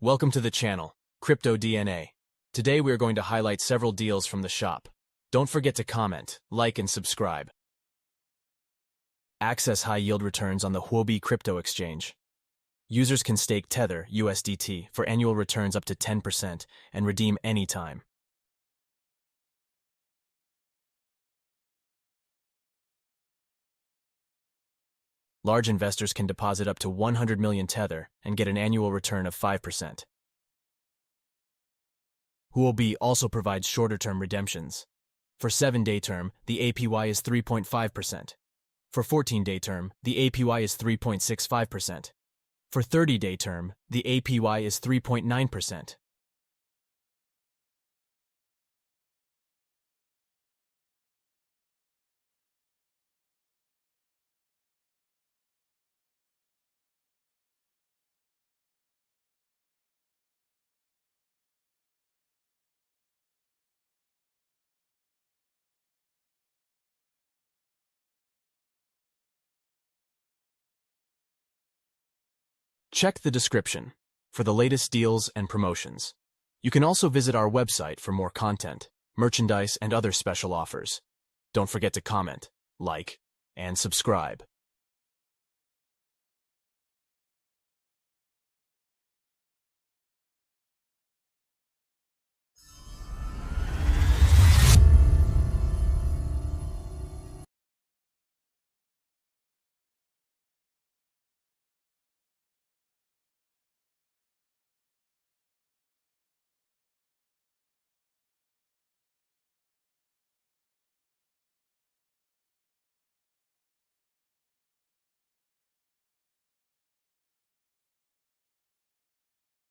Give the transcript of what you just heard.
Welcome to the channel, Crypto DNA. Today we are going to highlight several deals from the shop. Don't forget to comment, like and subscribe. Access high-yield returns on the Huobi crypto exchange. Users can stake Tether USDT for annual returns up to 10% and redeem anytime. Large investors can deposit up to 100 million Tether and get an annual return of 5%. Huobi also provides shorter-term redemptions. For 7-day term, the APY is 3.5%. For 14-day term, the APY is 3.65%. For 30-day term, the APY is 3.9%. Check the description for the latest deals and promotions. You can also visit our website for more content, merchandise, and other special offers. Don't forget to comment, like, and subscribe.